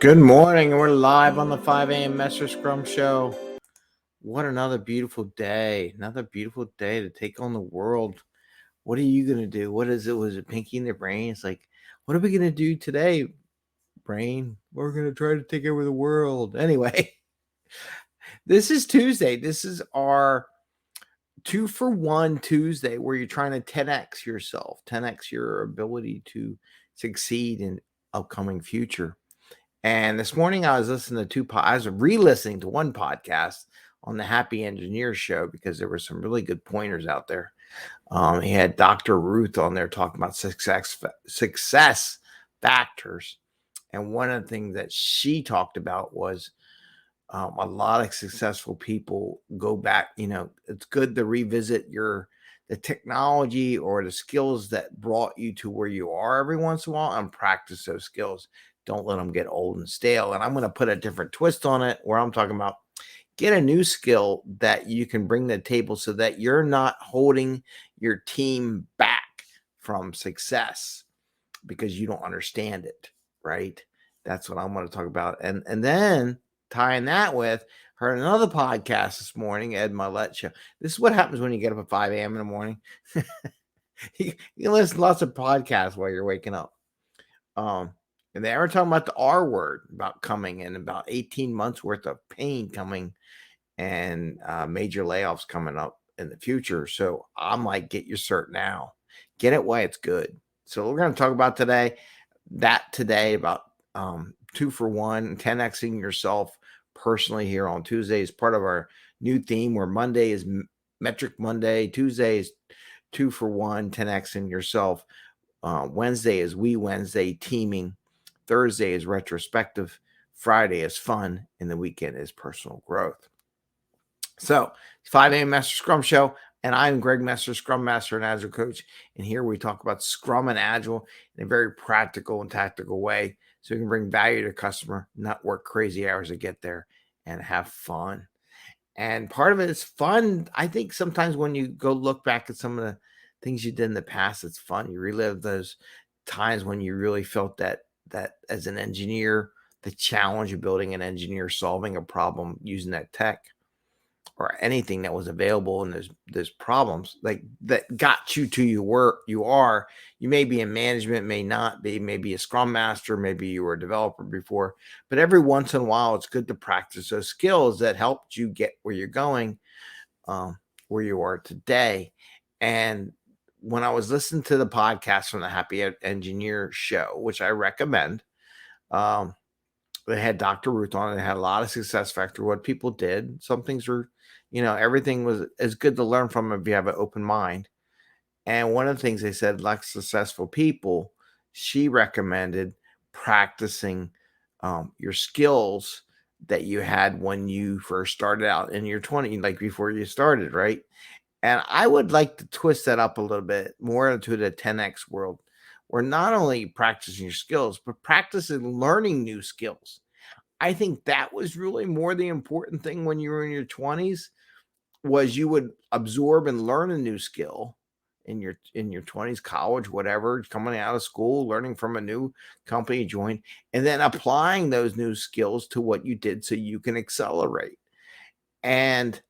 Good morning. We're live on the 5 a.m. Mester Scrum Show. What another beautiful day. Another beautiful day to take on the world. What are you going to do? What is it? Was it Pinky in the Brain? It's like, what are we going to do today, brain? We're going to try to take over the world. Anyway, this is Tuesday. This is our 2-for-1 Tuesday where you're trying to 10x yourself, 10x your ability to succeed in upcoming future. And this morning I was listening to I was re-listening to one podcast on the Happy Engineer Show because there were some really good pointers out there. He had Dr. Ruth on there talking about success factors. And one of the things that she talked about was a lot of successful people go back. It's good to revisit the technology or the skills that brought you to where you are every once in a while and practice those skills. Don't let them get old and stale. And I'm going to put a different twist on it where I'm talking about get a new skill that you can bring to the table so that you're not holding your team back from success because you don't understand it, right? That's what I'm going to talk about. And then tying that with, heard another podcast this morning, Ed Mylett show. This is what happens when you get up at 5 a.m. in the morning. you listen to lots of podcasts while you're waking up. And they were talking about the R word, about coming and about 18 months worth of pain coming and major layoffs coming up in the future. So I'm like, get your cert now. Get it while it's good. So we're going to talk about today about 2-for-1, 10xing yourself personally here on Tuesday is part of our new theme where Monday is Metric Monday. Tuesday is 2-for-1, 10xing yourself. Wednesday is Wednesday, teaming. Thursday is retrospective. Friday is fun. And the weekend is personal growth. So it's 5 a.m. Mester Scrum Show. And I'm Greg Mester, Scrum Master and Agile Coach. And here we talk about Scrum and Agile in a very practical and tactical way. So you can bring value to the customer, not work crazy hours to get there, and have fun. And part of it is fun. I think sometimes when you go look back at some of the things you did in the past, it's fun. You relive those times when you really felt that as an engineer, the challenge of building an engineer, solving a problem using that tech or anything that was available in those problems like that got you to you are. You may be in management, may not be, maybe a Scrum Master, maybe you were a developer before, but every once in a while, it's good to practice those skills that helped you get where you're going, where you are today. And when I was listening to the podcast from the Happy Engineer Show, which I recommend, they had Dr. Ruth on it. They had a lot of success factor, what people did. Some things were, everything was as good to learn from if you have an open mind. And one of the things they said, like successful people, she recommended practicing your skills that you had when you first started out in your 20s, like before you started, right? And I would like to twist that up a little bit more into the 10X world, where not only practicing your skills, but practicing learning new skills. I think that was really more the important thing when you were in your 20s, was you would absorb and learn a new skill in your 20s, college, whatever, coming out of school, learning from a new company you joined, and then applying those new skills to what you did so you can accelerate. And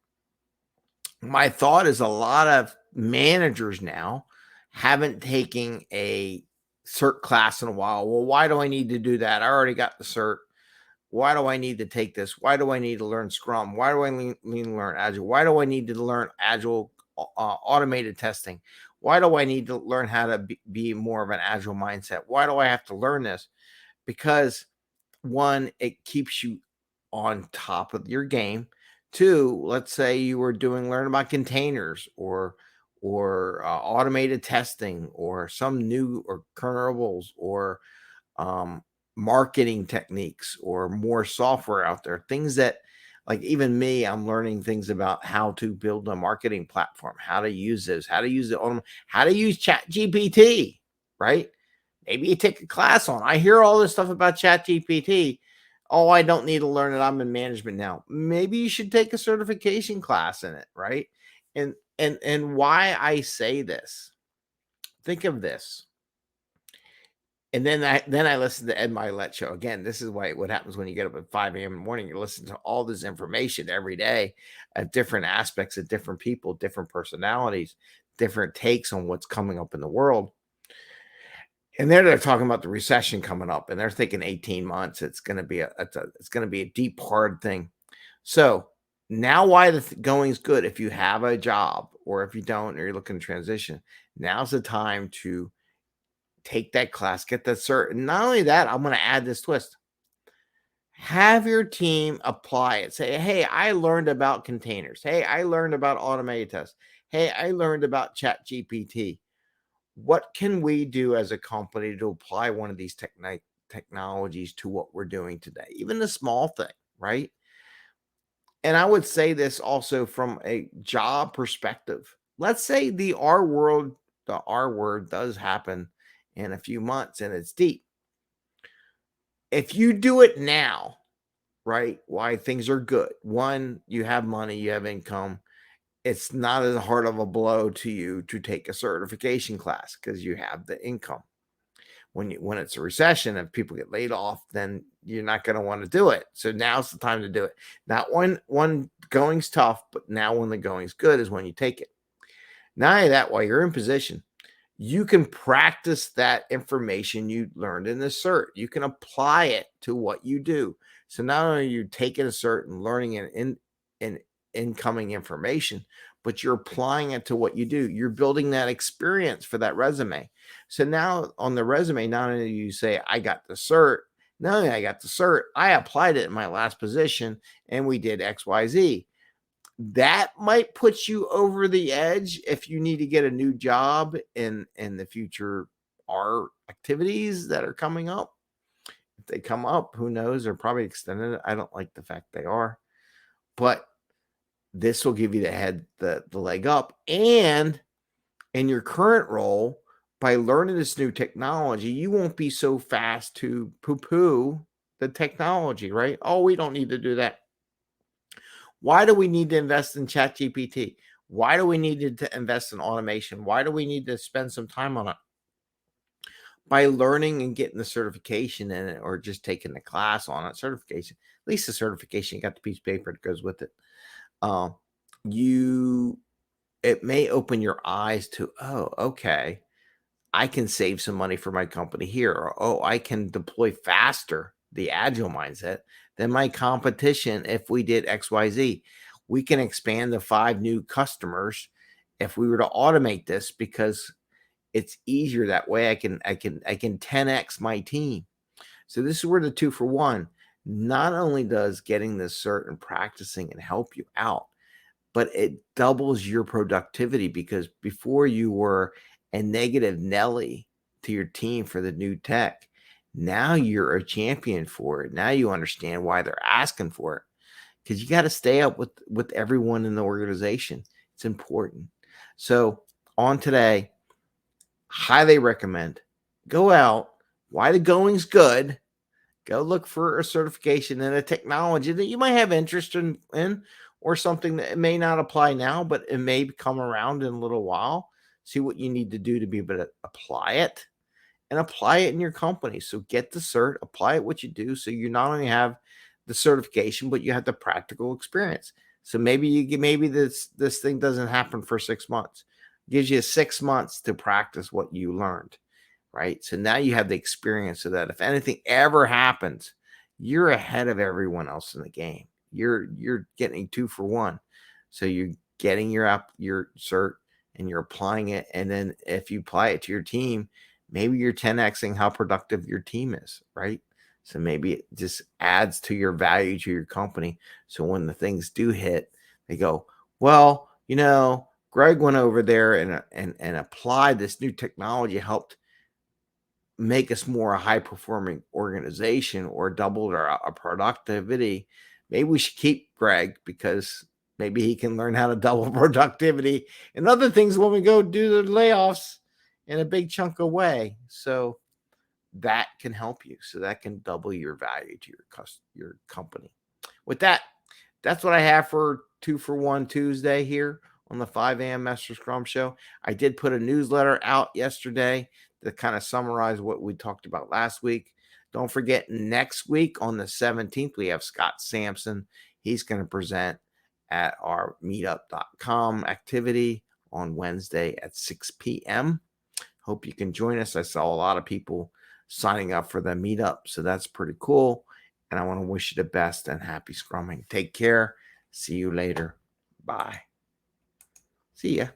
my thought is a lot of managers now haven't taken a cert class in a while. Well, why do I need to do that? I already got the cert. Why do I need to take this? Why do I need to learn Scrum? Why do I need to learn Agile? Why do I need to learn Agile automated testing? Why do I need to learn how to be more of an Agile mindset? Why do I have to learn this? Because one, it keeps you on top of your game. Two, let's say you were learn about containers or automated testing or some new or kernels or marketing techniques or more software out there, things that, like, even me, I'm learning things about how to build a marketing platform, how to use this, how to use it on, how to use Chat GPT, right? Maybe you take a class on. I hear all this stuff about Chat GPT. Oh, I don't need to learn it. I'm in management now. Maybe you should take a certification class in it, right? And why I say this, think of this. And then I listened to Ed Mylett show. Again, this is what happens when you get up at 5 a.m. in the morning. You listen to all this information every day of different aspects of different people, different personalities, different takes on what's coming up in the world. And they're talking about the recession coming up, and they're thinking 18 months. It's going to be a deep, hard thing. So now, why the going's good? If you have a job, or if you don't, or you're looking to transition, now's the time to take that class, get that cert. And not only that, I'm going to add this twist. Have your team apply it. Say, hey, I learned about containers. Hey, I learned about automated tests. Hey, I learned about Chat GPT. What can we do as a company to apply one of these technologies to what we're doing today? Even the small thing, right? And I would say this also from a job perspective. Let's say the R word does happen in a few months and it's deep. If you do it now, right, why things are good. One, you have money, you have income. It's not as hard of a blow to you to take a certification class because you have the income. When it's a recession and people get laid off, then you're not going to want to do it. So now's the time to do it. Not when going's tough, but now when the going's good is when you take it. Not only that, while you're in position, you can practice that information you learned in the cert. You can apply it to what you do. So not only are you taking a cert and learning in incoming information, but you're applying it to what you do. You're building that experience for that resume. So now on the resume, not only do you say, I got the cert, not only I got the cert, I applied it in my last position and we did XYZ. That might put you over the edge if you need to get a new job in the future R activities that are coming up. If they come up, who knows? They're probably extended. I don't like the fact they are. But this will give you the leg up. And in your current role, by learning this new technology, you won't be so fast to poo-poo the technology, right? Oh, we don't need to do that. Why do we need to invest in ChatGPT? Why do we need to invest in automation? Why do we need to spend some time on it? By learning and getting the certification in it, or just taking the class on it, certification, at least the certification, you got the piece of paper that goes with it. It may open your eyes to, oh, okay, I can save some money for my company here, or oh, I can deploy faster the agile mindset than my competition if we did XYZ. We can expand to 5 new customers if we were to automate this, because it's easier that way. I can 10x my team. So this is where the 2 for 1. Not only does getting this cert and practicing and help you out, but it doubles your productivity, because before you were a negative Nelly to your team for the new tech. Now you're a champion for it. Now you understand why they're asking for it, because you got to stay up with everyone in the organization. It's important. So on today, highly recommend, go out while the going's good. Go look for a certification in a technology that you might have interest in, or something that may not apply now, but it may come around in a little while. See what you need to do to be able to apply it, and apply it in your company. So get the cert, apply it what you do, so you not only have the certification, but you have the practical experience. So maybe this thing doesn't happen for 6 months. It gives you 6 months to practice what you learned. Right. So now you have the experience, so that if anything ever happens, you're ahead of everyone else in the game. You're getting 2 for 1. So you're getting your cert and you're applying it. And then if you apply it to your team, maybe you're 10xing how productive your team is. Right. So maybe it just adds to your value to your company. So when the things do hit, they go, well, Greg went over there and applied this new technology, helped make us more a high performing organization, or doubled our productivity. Maybe we should keep Greg, because maybe he can learn how to double productivity and other things when we go do the layoffs in a big chunk of way. So that can help you. So that can double your value to your company. With that, that's what I have for 2 for 1 Tuesday here on the 5 a.m. Mester Scrum Show. I did put a newsletter out yesterday to kind of summarize what we talked about last week. Don't forget, next week on the 17th, we have Scott Sampson. He's going to present at our meetup.com activity on Wednesday at 6 p.m. Hope you can join us. I saw a lot of people signing up for the meetup, so that's pretty cool. And I want to wish you the best and happy scrumming. Take care. See you later. Bye. See ya.